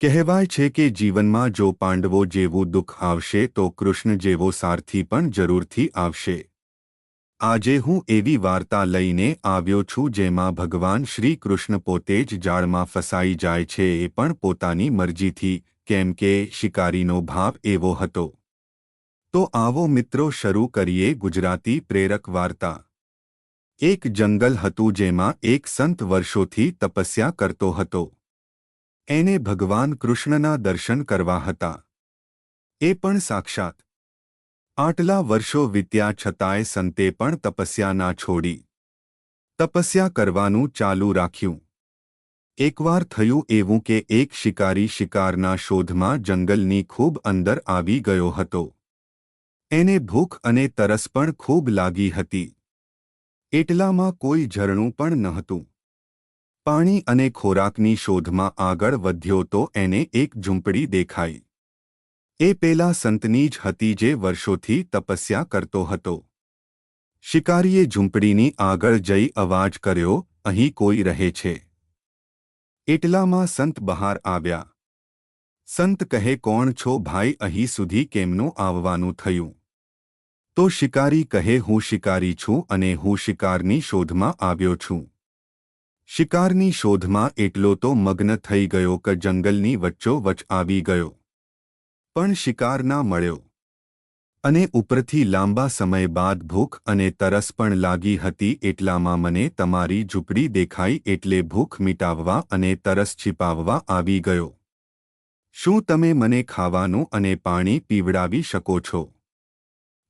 કહેવાય છે કે જીવનમાં જો પાંડવો જેવું દુઃખ આવશે તો કૃષ્ણ જેવો સારથી પણ જરૂરથી આવશે। આજે હું એવી વાર્તા લઈને આવ્યો છું જેમાં ભગવાન શ્રી કૃષ્ણ પોતે જ જાળમાં ફસાઈ જાય છે, એ પણ પોતાની મરજીથી, કેમ કે શિકારીનો ભાવ એવો હતો। તો આવો મિત્રો શરૂ કરીએ ગુજરાતી પ્રેરક વાર્તા। એક જંગલ હતું જેમાં એક સંત વર્ષોથી તપસ્યા કરતો હતો। એને ભગવાન કૃષ્ણના દર્શન કરવા હતા, એ પણ સાક્ષાત। આટલા વર્ષો વીત્યા છતાંય સંતે પણ તપસ્યા ના છોડી, તપસ્યા કરવાનું ચાલુ રાખ્યું। એકવાર થયું એવું કે એક શિકારી શિકારના શોધમાં જંગલની ખૂબ અંદર આવી ગયો હતો। એને ભૂખ અને તરસ પણ ખૂબ લાગી હતી। એટલામાં કોઈ ઝરણું પણ નહોતું। પાણી અને ખોરાકની શોધમાં આગળ વધ્યો તો એને એક ઝૂંપડી દેખાઈ। એ પેલા સંતની જ હતી જે વર્ષોથી તપસ્યા કરતો હતો। શિકારીએ ઝૂંપડીની આગળ જઈ અવાજ કર્યો, અહીં કોઈ રહે છે? એટલામાં સંત બહાર આવ્યા। સંત કહે, કોણ છો ભાઈ, અહીં સુધી કેમનું આવવાનું થયું? તો શિકારી કહે, હું શિકારી છું અને હું શિકારની શોધમાં આવ્યો છું। શિકારની શોધમાં એટલો તો મગ્ન થઈ ગયો કે જંગલની વચ્ચોવચ્ચ આવી ગયો, પણ શિકાર ના મળ્યો। અને ઉપરથી લાંબા સમય બાદ ભૂખ અને તરસ પણ લાગી હતી। એટલામાં મને તમારી ઝૂંપડી દેખાઈ એટલે ભૂખ મિટાવવા અને તરસ છિપાવવા આવી ગયો। શું તમે મને ખાવાનું અને પાણી પીવડાવી શકો છો?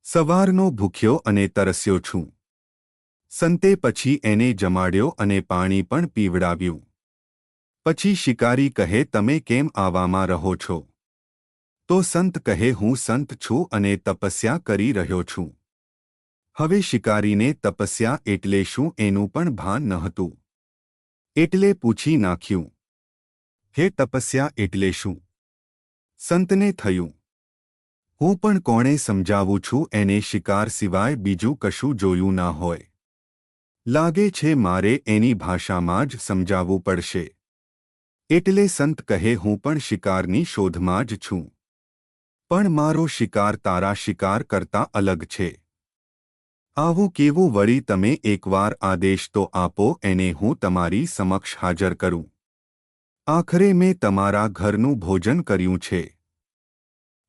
સવારનો ભૂખ્યો અને તરસ્યો છું। સંતે પછી એને જમાડ્યો અને પાણી પણ પીવડાવ્યું। પછી શિકારી કહે, તમે કેમ આવામાં રહો છો? તો સંત કહે, હું સંત છું અને તપસ્યા કરી રહ્યો છું। હવે શિકારીને તપસ્યા એટલે શું એનું પણ ભાન નહોતું। એટલે પૂછી નાખ્યું, હે તપસ્યા એટલે શું? સંતને થયું, હું પણ કોણે સમજાવું છું, એને શિકાર સિવાય બીજું કશું જોયું ના હોય। લાગે છે મારે એની ભાષામાં જ સમજાવવું પડશે। એટલે સંત કહે, હું પણ શિકારની શોધમાં જ છું, પણ મારો શિકાર તારા શિકાર કરતાં અલગ છે। આવું કેવું વળી? તમે એકવાર આદેશ તો આપો, એને હું તમારી સમક્ષ હાજર કરું। આખરે મેં તમારા ઘરનું ભોજન કર્યું છે।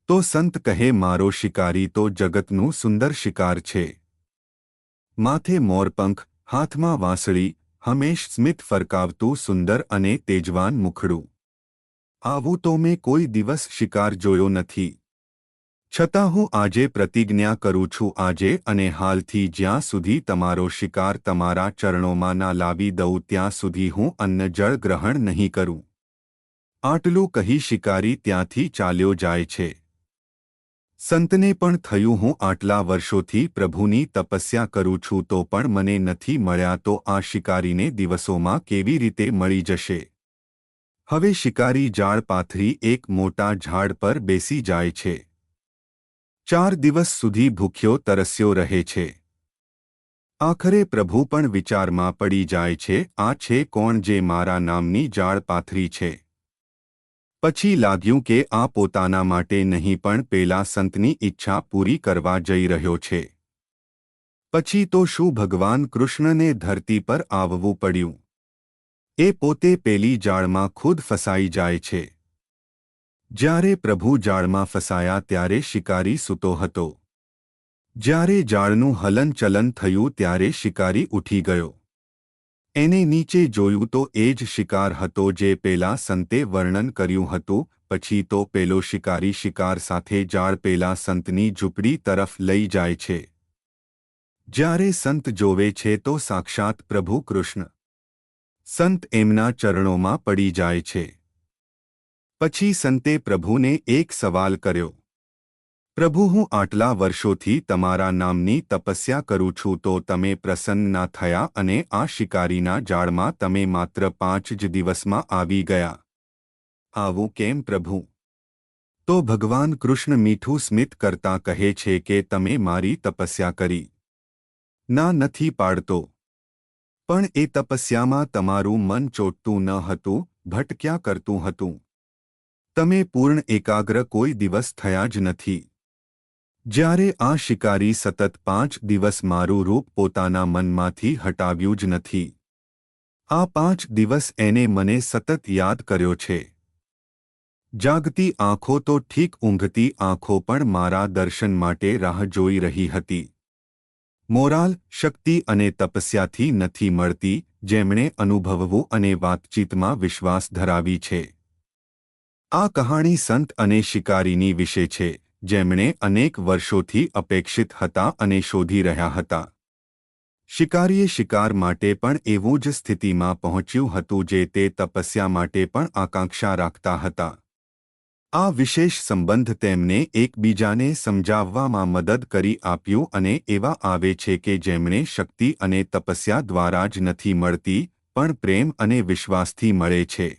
તો સંત કહે, મારો શિકારી તો જગતનું સુંદર શિકાર છે। માથે મોરપંખ, હાથમાં વાંસળી, હંમેશ સ્મિત ફરકાવતું સુંદર અને તેજવાન મુખડું। આવું તો મેં કોઈ દિવસ શિકાર જોયો નથી। છતાં હું આજે પ્રતિજ્ઞા કરું છું, આજે અને હાલથી જ્યાં સુધી તમારો શિકાર તમારા ચરણોમાં ના લાવી દઉં ત્યાં સુધી હું અન્ન જળ ગ્રહણ નહીં કરું। આટલું કહી શિકારી ત્યાંથી ચાલ્યો જાય છે। સંતને પણ થયું, હું આટલા વર્ષોથી પ્રભુની તપસ્યા કરું છું તો પણ મને નથી મળ્યા, તો આ શિકારીને દિવસોમાં કેવી રીતે મળી જશે? હવે શિકારી જાળ પાથરી એક મોટા ઝાડ પર બેસી જાય છે। 4 દિવસ સુધી ભૂખ્યો તરસ્યો રહે છે। આખરે પ્રભુ પણ વિચારમાં પડી જાય છે, આ છે કોણ જે મારા નામની જાળ પાથરી છે? પછી લાગ્યું કે આ પોતાના માટે નહીં પણ પેલા સંતની ઈચ્છા પૂરી કરવા જઈ રહ્યો છે। પછી તો શું ભગવાન કૃષ્ણને ધરતી પર આવવું પડ્યું। એ પોતે પેલી જાળમાં ખુદ ફસાઈ જાય છે। જ્યારે પ્રભુ જાળમાં ફસાયા ત્યારે શિકારી સૂતો હતો। જ્યારે જાળનું હલનચલન થયું ત્યારે શિકારી ઉઠી ગયો। એને નીચે જોયું તો એ જ શિકાર હતો જે પેલા સંતે વર્ણન કર્યું હતું। પછી તો પેલો શિકારી શિકાર સાથે જાળ પેલા સંતની ઝૂંપડી તરફ લઈ જાય છે। જ્યારે સંત જોવે છે તો સાક્ષાત પ્રભુ કૃષ્ણ। સંત એમના ચરણોમાં પડી જાય છે। પછી સંતે પ્રભુને એક સવાલ કર્યો, પ્રભુ, હું આટલા વર્ષોથી તમારા નામની તપસ્યા કરું છું તો તમે પ્રસન્ન ના થયા અને આ શિકારીના જાળમાં તમે માત્ર 5 જ દિવસમાં આવી ગયા। આવું કેમ પ્રભુ? તો ભગવાન કૃષ્ણ મીઠું સ્મિત કરતા કહે છે કે તમે મારી તપસ્યા કરી। ના નથી પાડતો, પણ એ તપસ્યામાં તમારું મન ચોંટતું ન હતું, ભટક્યા કરતું હતું। તમે પૂર્ણ એકાગ્ર કોઈ દિવસ થયા જ નથી. જ્યારે આ શિકારી સતત 5 દિવસ મારું રૂપ પોતાના મનમાંથી હટાવ્યું જ નથી. આ 5 દિવસ એને મને સતત યાદ કર્યો છે. જાગતી આંખો તો ઠીક, ઊંઘતી આંખો પણ મારા દર્શન માટે રાહ જોઈ રહી હતી. મોરાલ, શક્તિ અને તપસ્યાથી નથી મળતી, જેમણે અનુભવવું અને વાતચીતમાં વિશ્વાસ ધરાવી છે. આ કહાણી સંત અને શિકારીની વિશે છે, જેમણે અનેક વર્ષોથી અપેક્ષિત હતા અને શોધી રહ્યા હતા. શિકારીએ શિકાર માટે પણ એવું જ સ્થિતિમાં પહોંચ્યું હતું જે તે તપસ્યા માટે પણ આકાંક્ષા રાખતા હતા. આ વિશેષ સંબંધ તેમને એકબીજાને સમજાવવામાં મદદ કરી આપ્યું અને એવા આવે છે કે જેમણે શક્તિ અને તપસ્યા દ્વારા જ નથી મળતી, પણ પ્રેમ અને વિશ્વાસથી મળે છે.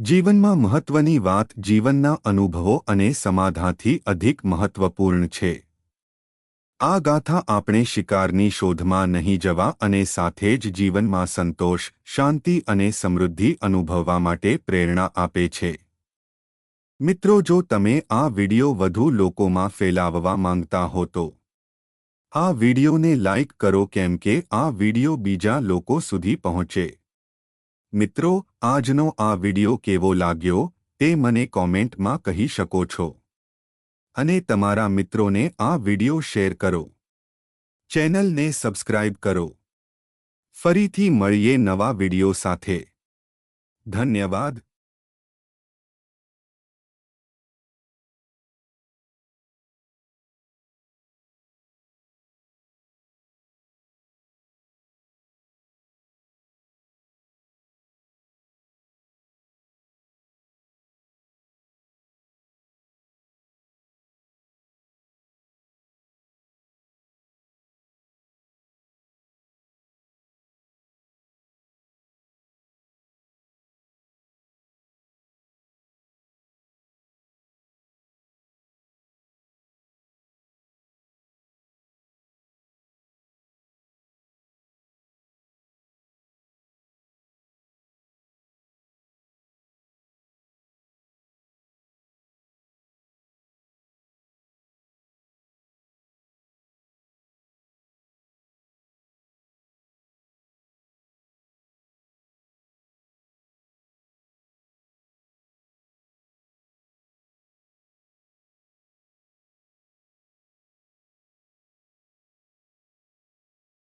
જીવનમાં મહત્વની વાત જીવનના અનુભવો અને સમાધાનથી અધિક મહત્વપૂર્ણ છે. આ ગાથા આપણે શિકારની શોધમાં નહીં જવા અને સાથે જ જીવનમાં સંતોષ, શાંતિ અને સમૃદ્ધિ અનુભવવા માટે પ્રેરણા આપે છે. મિત્રો, જો તમે આ વિડિયો વધુ લોકોમાં ફેલાવવા માંગતા હો તો આ વિડિયોને લાઇક કરો, કેમ કે આ વિડિયો બીજા લોકો સુધી પહોંચે. મિત્રો, આજનો આ વિડિયો કેવો લાગ્યો તે મને કોમેન્ટમાં કહી શકો છો. અને તમારા મિત્રોને આ વિડિયો શેર કરો. ચેનલને સબસ્ક્રાઇબ કરો. ફરીથી મળીએ નવા વિડિયો સાથે. ધન્યવાદ.